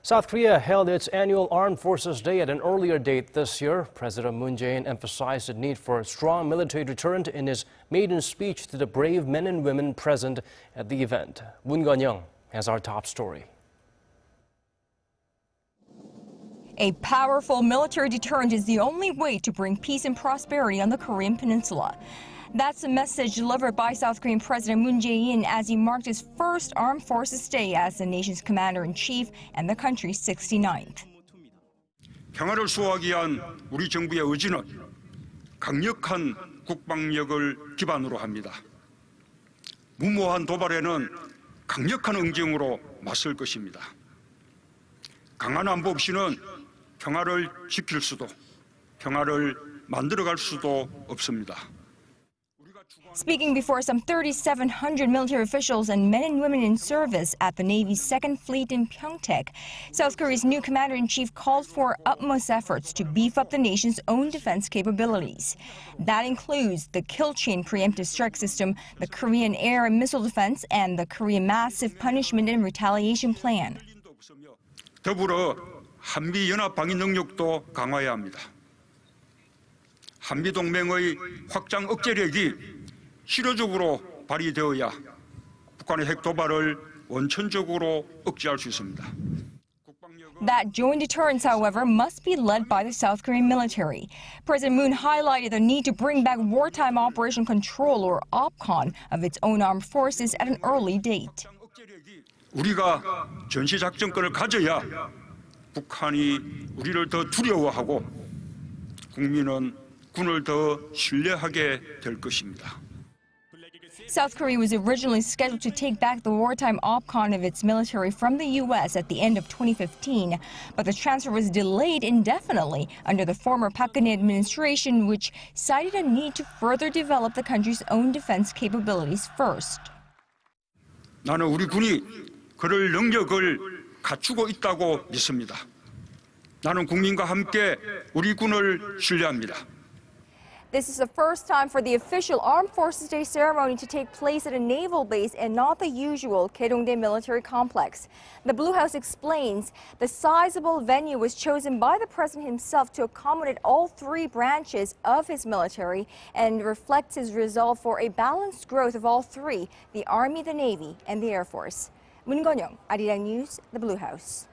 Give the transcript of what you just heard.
South Korea held its annual Armed Forces Day at an earlier date this year. President Moon Jae-in emphasized the need for a strong military deterrent in his maiden speech to the brave men and women present at the event. Moon Gun-young has our top story. A powerful military deterrent is the only way to bring peace and prosperity on the Korean peninsula. That's the message delivered by South Korean President Moon Jae-in as he marked his first Armed Forces Day as the nation's commander-in-chief and the country's 69th. 평화를 수호하기 위한 우리 정부의 의지는 강력한 국방력을 기반으로 합니다. 무모한 도발에는 강력한 응징으로 맞설 것입니다. 강한 안보 없이는 평화를 지킬 수도, 평화를 만들어갈 수도 없습니다. Speaking before some 3,700 military officials and men and women in service at the Navy's Second Fleet in Pyeongtaek, South Korea's new commander-in-chief called for utmost efforts to beef up the nation's own defense capabilities. That includes the Kill Chain preemptive strike system, the Korean air and missile defense, and the Korean massive punishment and retaliation plan. 더불어 한미 연합 방위 능력도 강화해야 합니다. 한미 동맹의 확장 억제력이 실효적으로 발휘되어야 북한의 핵 도발을 원천적으로 억제할 수 있습니다. That joint deterrence, however, must be led by the South Korean military. President Moon highlighted the need to bring back wartime operation control, or OPCON, of its own armed forces at an early date. 우리가 전시 작전권을 가져야 북한이 우리를 더 두려워하고 국민은 군을 더 신뢰하게 될 것입니다. South Korea was originally scheduled to take back the wartime OPCON of its military from the U.S. at the end of 2015, but the transfer was delayed indefinitely under the former Park Geun-hye administration, which cited a need to further develop the country's own defense capabilities first. 나는 우리 군이 그럴 능력을 갖추고 있다고 믿습니다. 나는 국민과 함께 우리 군을 신뢰합니다. This is the first time for the official Armed Forces Day ceremony to take place at a naval base and not the usual Kaedongdae military complex. The Blue House explains the sizable venue was chosen by the president himself to accommodate all three branches of his military and reflects his resolve for a balanced growth of all three, the Army, the Navy, and the Air Force. Moon Gun-young, Arirang News, The Blue House.